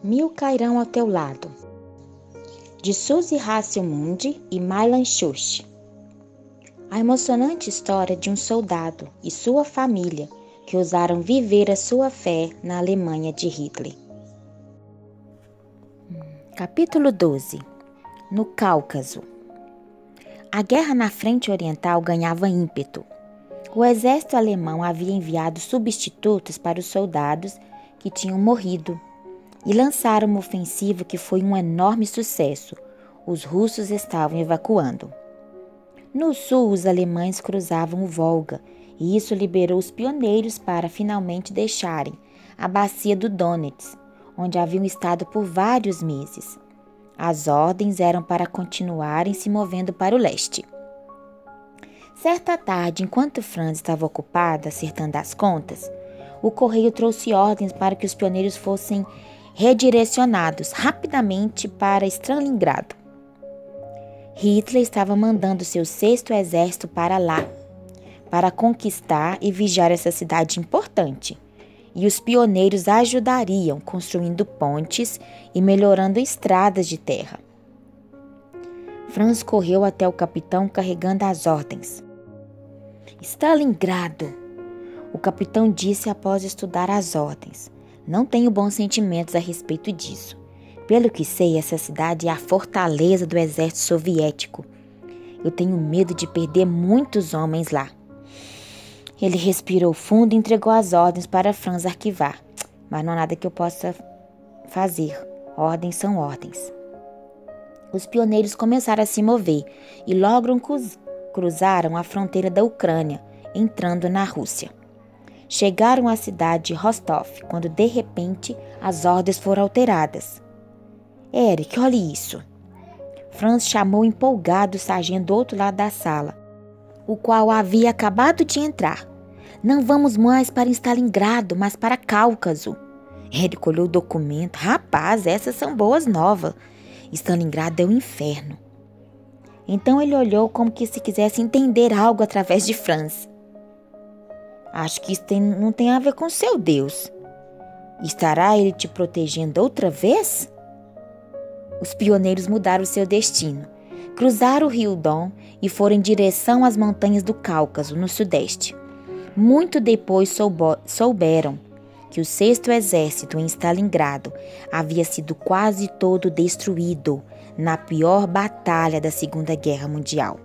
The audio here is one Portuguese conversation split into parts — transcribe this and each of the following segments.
Mil cairão ao teu lado, de Suzy Hasselmund e Milan Schuch. A emocionante história de um soldado e sua família que ousaram viver a sua fé na Alemanha de Hitler. Capítulo 12. No Cáucaso. A guerra na frente oriental ganhava ímpeto. O exército alemão havia enviado substitutos para os soldados que tinham morrido e lançaram uma ofensiva que foi um enorme sucesso. Os russos estavam evacuando. No sul, os alemães cruzavam o Volga e isso liberou os pioneiros para finalmente deixarem a bacia do Donets, onde haviam estado por vários meses. As ordens eram para continuarem se movendo para o leste. Certa tarde, enquanto Franz estava ocupada acertando as contas, o correio trouxe ordens para que os pioneiros fossem redirecionados rapidamente para Stalingrado. Hitler estava mandando seu 6º exército para lá, para conquistar e vigiar essa cidade importante, e os pioneiros ajudariam construindo pontes e melhorando estradas de terra. Franz correu até o capitão carregando as ordens. Stalingrado, o capitão disse após estudar as ordens. Não tenho bons sentimentos a respeito disso. Pelo que sei, essa cidade é a fortaleza do exército soviético. Eu tenho medo de perder muitos homens lá. Ele respirou fundo e entregou as ordens para Franz arquivar. Mas não há nada que eu possa fazer. Ordens são ordens. Os pioneiros começaram a se mover e logo cruzaram a fronteira da Ucrânia, entrando na Rússia. Chegaram à cidade de Rostov, quando de repente as ordens foram alteradas. Eric, olhe isso. Franz chamou empolgado o sargento do outro lado da sala, o qual havia acabado de entrar. Não vamos mais para Stalingrado, mas para Cáucaso. Eric olhou o documento. Rapaz, essas são boas novas. Stalingrado é o inferno. Então ele olhou como que se quisesse entender algo através de Franz. Acho que isso não tem a ver com seu Deus. Estará ele te protegendo outra vez? Os pioneiros mudaram seu destino. Cruzaram o rio Don e foram em direção às montanhas do Cáucaso, no sudeste. Muito depois souberam que o 6º exército em Stalingrado havia sido quase todo destruído na pior batalha da Segunda Guerra Mundial.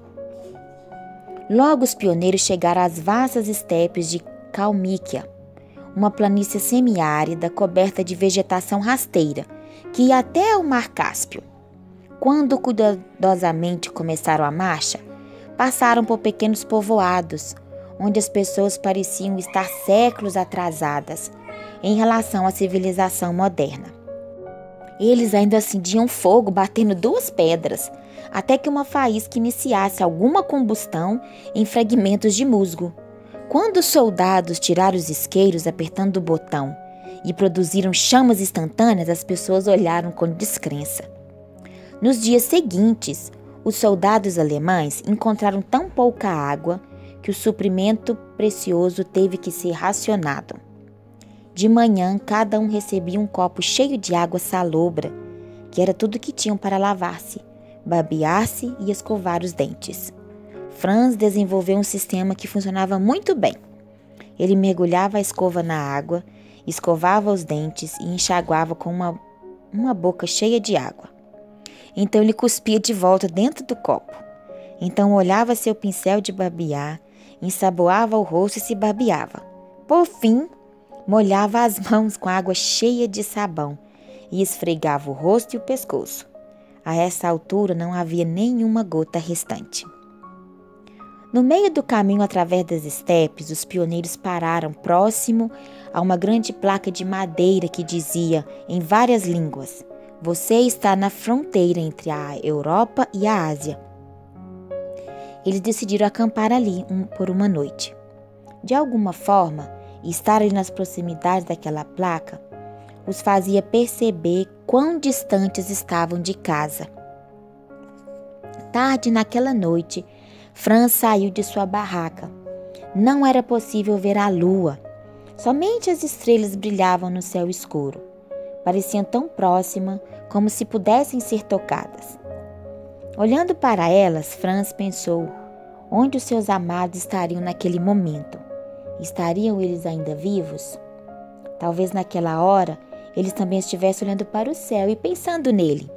Logo os pioneiros chegaram às vastas estepes de Kalmykia, uma planície semiárida coberta de vegetação rasteira, que ia até o Mar Cáspio. Quando cuidadosamente começaram a marcha, passaram por pequenos povoados, onde as pessoas pareciam estar séculos atrasadas em relação à civilização moderna. Eles ainda acendiam fogo batendo 2 pedras, até que uma faísca iniciasse alguma combustão em fragmentos de musgo. Quando os soldados tiraram os isqueiros apertando o botão e produziram chamas instantâneas, as pessoas olharam com descrença. Nos dias seguintes, os soldados alemães encontraram tão pouca água que o suprimento precioso teve que ser racionado. De manhã, cada um recebia um copo cheio de água salobra, que era tudo que tinham para lavar-se, babear-se e escovar os dentes. Franz desenvolveu um sistema que funcionava muito bem. Ele mergulhava a escova na água, escovava os dentes e enxaguava com uma boca cheia de água. Então ele cuspia de volta dentro do copo. Então olhava seu pincel de barbear, ensaboava o rosto e se barbeava. Por fim, molhava as mãos com água cheia de sabão e esfregava o rosto e o pescoço. A essa altura não havia nenhuma gota restante. No meio do caminho através das estepes, os pioneiros pararam próximo a uma grande placa de madeira que dizia, em várias línguas, "Você está na fronteira entre a Europa e a Ásia." Eles decidiram acampar ali por uma noite. De alguma forma, estar ali nas proximidades daquela placa os fazia perceber quão distantes estavam de casa. Tarde naquela noite, Franz saiu de sua barraca. Não era possível ver a lua. Somente as estrelas brilhavam no céu escuro. Pareciam tão próximas como se pudessem ser tocadas. Olhando para elas, Franz pensou onde os seus amados estariam naquele momento. Estariam eles ainda vivos? Talvez naquela hora eles também estivessem olhando para o céu e pensando nele.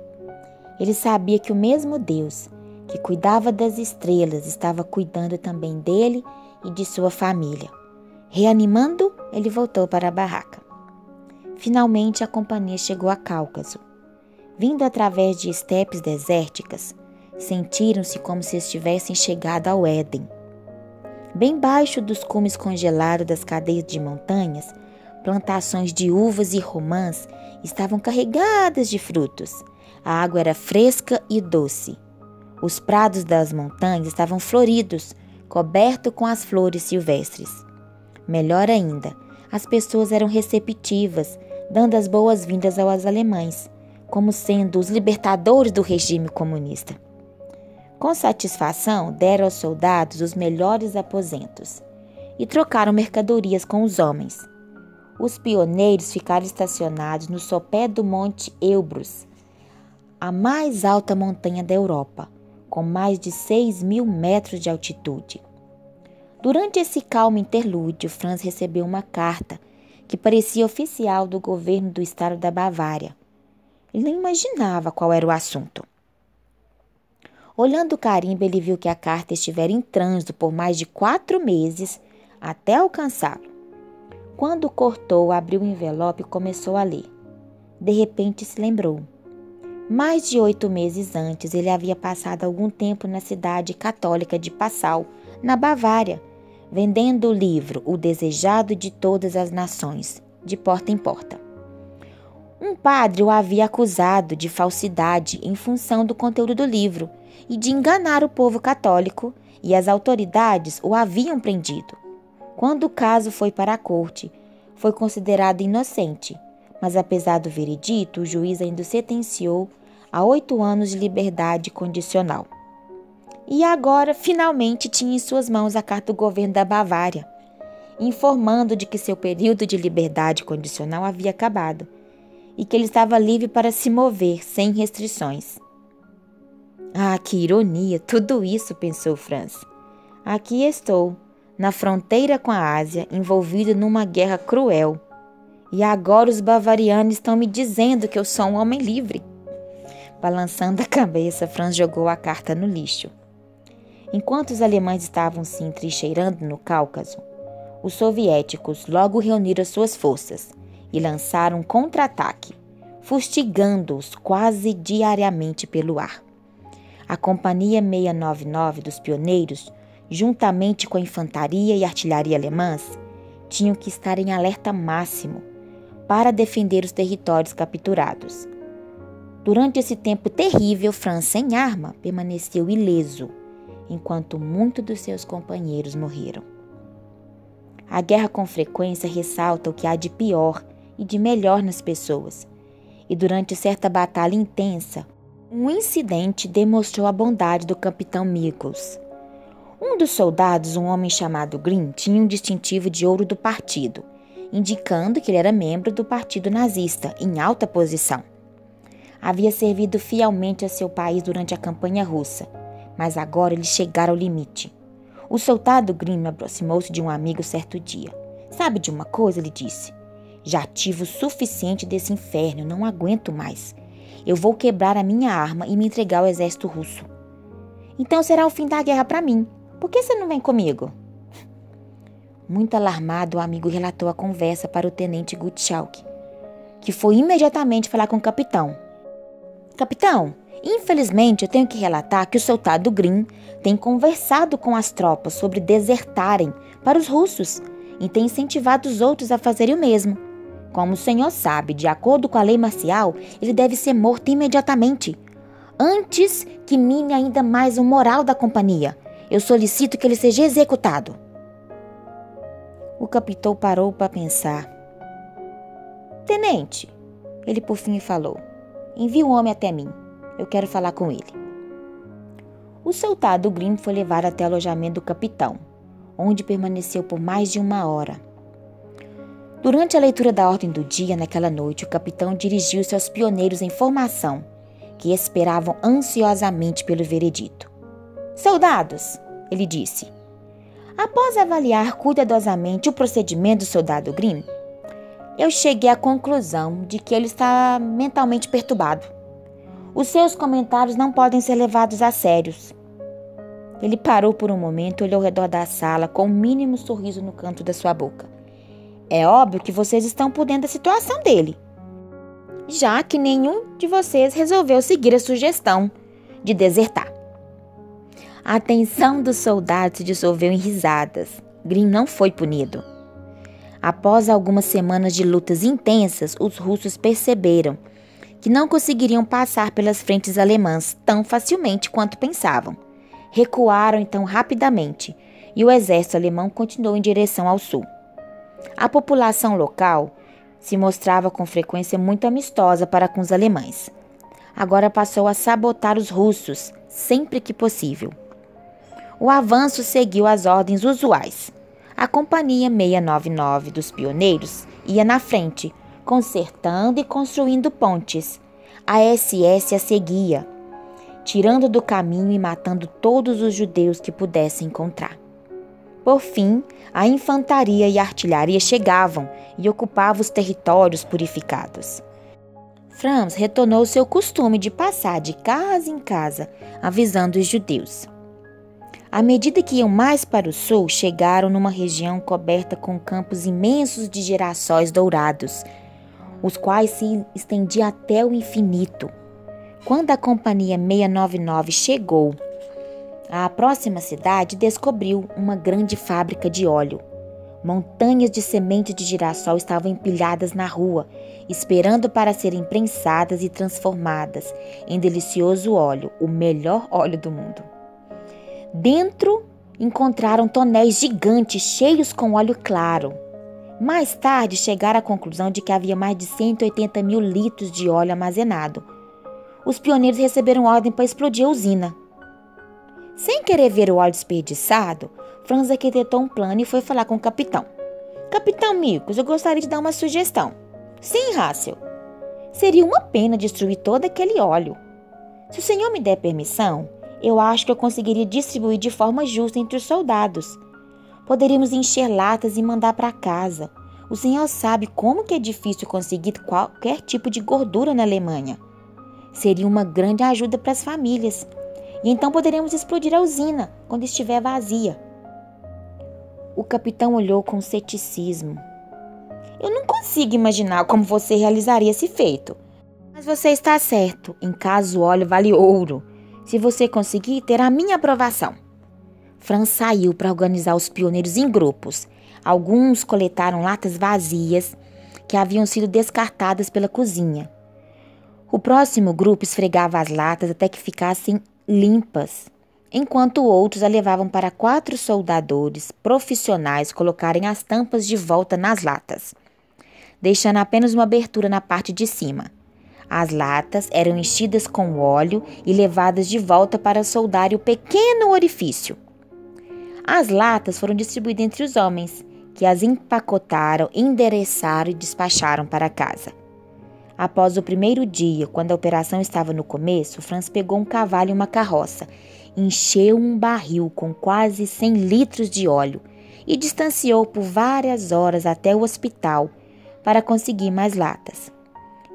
Ele sabia que o mesmo Deus que cuidava das estrelas estava cuidando também dele e de sua família. Reanimando, ele voltou para a barraca. Finalmente a companhia chegou a Cáucaso. Vindo através de estepes desérticas, sentiram-se como se estivessem chegado ao Éden. Bem baixo dos cumes congelados das cadeias de montanhas, plantações de uvas e romãs estavam carregadas de frutos. A água era fresca e doce. Os prados das montanhas estavam floridos, cobertos com as flores silvestres. Melhor ainda, as pessoas eram receptivas, dando as boas-vindas aos alemães, como sendo os libertadores do regime comunista. Com satisfação, deram aos soldados os melhores aposentos e trocaram mercadorias com os homens. Os pioneiros ficaram estacionados no sopé do Monte Elbrus, a mais alta montanha da Europa, com mais de 6.000 metros de altitude. Durante esse calmo interlúdio, Franz recebeu uma carta que parecia oficial do governo do estado da Bavária. Ele nem imaginava qual era o assunto. Olhando o carimbo, ele viu que a carta estivera em trânsito por mais de 4 meses até alcançá-lo. Quando cortou, abriu o envelope e começou a ler. De repente se lembrou. Mais de 8 meses antes, ele havia passado algum tempo na cidade católica de Passau, na Bavária, vendendo o livro O Desejado de Todas as Nações, de porta em porta. Um padre o havia acusado de falsidade em função do conteúdo do livro e de enganar o povo católico, e as autoridades o haviam prendido. Quando o caso foi para a corte, foi considerado inocente, mas apesar do veredito, o juiz ainda o sentenciou a 8 anos de liberdade condicional. E agora, finalmente, tinha em suas mãos a carta do governo da Bavária, informando de que seu período de liberdade condicional havia acabado e que ele estava livre para se mover sem restrições. Ah, que ironia, tudo isso, pensou Franz. Aqui estou, na fronteira com a Ásia, envolvido numa guerra cruel. E agora os bavarianos estão me dizendo que eu sou um homem livre. Balançando a cabeça, Franz jogou a carta no lixo. Enquanto os alemães estavam se entrincheirando no Cáucaso, os soviéticos logo reuniram suas forças e lançaram um contra-ataque, fustigando-os quase diariamente pelo ar. A Companhia 699 dos Pioneiros, juntamente com a infantaria e artilharia alemãs, tinham que estar em alerta máximo para defender os territórios capturados. Durante esse tempo terrível, Franz, sem arma, permaneceu ileso, enquanto muitos dos seus companheiros morreram. A guerra com frequência ressalta o que há de pior e de melhor nas pessoas, e durante certa batalha intensa, um incidente demonstrou a bondade do capitão Miklos. Um dos soldados, um homem chamado Grimm, tinha um distintivo de ouro do partido, indicando que ele era membro do partido nazista, em alta posição. Havia servido fielmente a seu país durante a campanha russa, mas agora ele chegara ao limite. O soldado Grimm aproximou-se de um amigo certo dia. Sabe de uma coisa? Ele disse. Já tive o suficiente desse inferno, não aguento mais. Eu vou quebrar a minha arma e me entregar ao exército russo. Então será o fim da guerra para mim. Por que você não vem comigo? Muito alarmado, o amigo relatou a conversa para o tenente Gottschalk, que foi imediatamente falar com o capitão. Capitão, infelizmente eu tenho que relatar que o soldado Grimm tem conversado com as tropas sobre desertarem para os russos e tem incentivado os outros a fazerem o mesmo. Como o senhor sabe, de acordo com a lei marcial, ele deve ser morto imediatamente. Antes que mine ainda mais o moral da companhia, eu solicito que ele seja executado. O capitão parou para pensar. Tenente, ele por fim falou, envie um homem até mim. Eu quero falar com ele. O soldado Grimm foi levado até o alojamento do capitão, onde permaneceu por mais de 1 hora. Durante a leitura da ordem do dia, naquela noite, o capitão dirigiu-se aos pioneiros em formação, que esperavam ansiosamente pelo veredito. Soldados, ele disse, após avaliar cuidadosamente o procedimento do soldado Green, eu cheguei à conclusão de que ele está mentalmente perturbado. Os seus comentários não podem ser levados a sérios. Ele parou por um momento e olhou ao redor da sala com o mínimo sorriso no canto da sua boca. É óbvio que vocês estão por dentro da situação dele, já que nenhum de vocês resolveu seguir a sugestão de desertar. A atenção dos soldados se dissolveu em risadas. Green não foi punido. Após algumas semanas de lutas intensas, os russos perceberam que não conseguiriam passar pelas frentes alemãs tão facilmente quanto pensavam. Recuaram então rapidamente e o exército alemão continuou em direção ao sul. A população local se mostrava com frequência muito amistosa para com os alemães. Agora passou a sabotar os russos sempre que possível. O avanço seguiu as ordens usuais. A Companhia 699 dos Pioneiros ia na frente, consertando e construindo pontes. A SS a seguia, tirando do caminho e matando todos os judeus que pudessem encontrar. Por fim, a infantaria e a artilharia chegavam e ocupavam os territórios purificados. Franz retornou ao seu costume de passar de casa em casa, avisando os judeus. À medida que iam mais para o sul, chegaram numa região coberta com campos imensos de girassóis dourados, os quais se estendiam até o infinito. Quando a Companhia 699 chegou à próxima cidade, descobriu uma grande fábrica de óleo. Montanhas de sementes de girassol estavam empilhadas na rua, esperando para serem prensadas e transformadas em delicioso óleo, o melhor óleo do mundo. Dentro, encontraram tonéis gigantes cheios com óleo claro. Mais tarde, chegaram à conclusão de que havia mais de 180 mil litros de óleo armazenado. Os pioneiros receberam ordem para explodir a usina. Sem querer ver o óleo desperdiçado, Franz arquitetou um plano e foi falar com o capitão. Capitão Miklos, eu gostaria de dar uma sugestão. Sim, Hassel. Seria uma pena destruir todo aquele óleo. Se o senhor me der permissão, eu acho que eu conseguiria distribuir de forma justa entre os soldados. Poderíamos encher latas e mandar para casa. O senhor sabe como que é difícil conseguir qualquer tipo de gordura na Alemanha. Seria uma grande ajuda para as famílias. E então poderíamos explodir a usina quando estiver vazia. O capitão olhou com ceticismo. Eu não consigo imaginar como você realizaria esse feito. Mas você está certo. Em caso o óleo vale ouro. Se você conseguir, terá minha aprovação. Franz saiu para organizar os pioneiros em grupos. Alguns coletaram latas vazias que haviam sido descartadas pela cozinha. O próximo grupo esfregava as latas até que ficassem limpas, enquanto outros a levavam para 4 soldadores profissionais colocarem as tampas de volta nas latas, deixando apenas uma abertura na parte de cima. As latas eram enchidas com óleo e levadas de volta para soldar o pequeno orifício. As latas foram distribuídas entre os homens, que as empacotaram, endereçaram e despacharam para casa. Após o primeiro dia, quando a operação estava no começo, Franz pegou um cavalo e uma carroça, encheu um barril com quase 100 litros de óleo e distanciou por várias horas até o hospital para conseguir mais latas.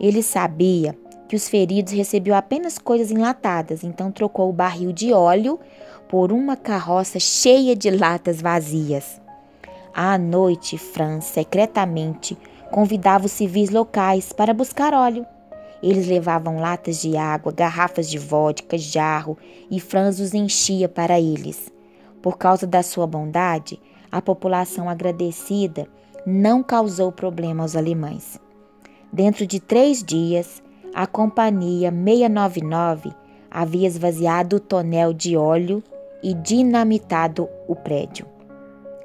Ele sabia que os feridos recebiam apenas coisas enlatadas, então trocou o barril de óleo por uma carroça cheia de latas vazias. À noite, Franz secretamente convidava os civis locais para buscar óleo. Eles levavam latas de água, garrafas de vodka, jarro, e Franz os enchia para eles. Por causa da sua bondade, a população agradecida não causou problema aos alemães. Dentro de 3 dias, a Companhia 699 havia esvaziado o tonel de óleo e dinamitado o prédio.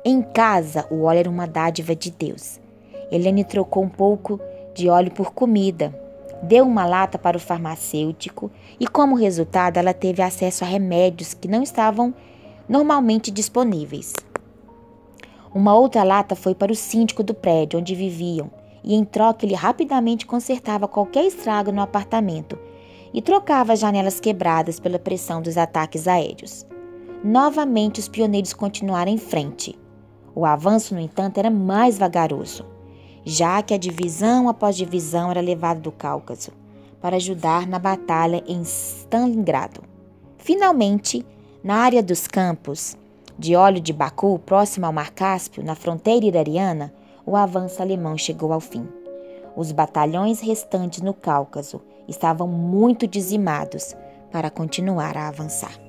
Em casa, o óleo era uma dádiva de Deus. Helene trocou um pouco de óleo por comida, deu uma lata para o farmacêutico e, como resultado, ela teve acesso a remédios que não estavam normalmente disponíveis. Uma outra lata foi para o síndico do prédio onde viviam, e em troca ele rapidamente consertava qualquer estrago no apartamento e trocava as janelas quebradas pela pressão dos ataques aéreos. Novamente os pioneiros continuaram em frente. O avanço, no entanto, era mais vagaroso, já que a divisão após divisão era levada do Cáucaso para ajudar na batalha em Stalingrado. Finalmente, na área dos campos de óleo de Baku, próximo ao Mar Cáspio, na fronteira iraniana, o avanço alemão chegou ao fim. Os batalhões restantes no Cáucaso estavam muito dizimados para continuar a avançar.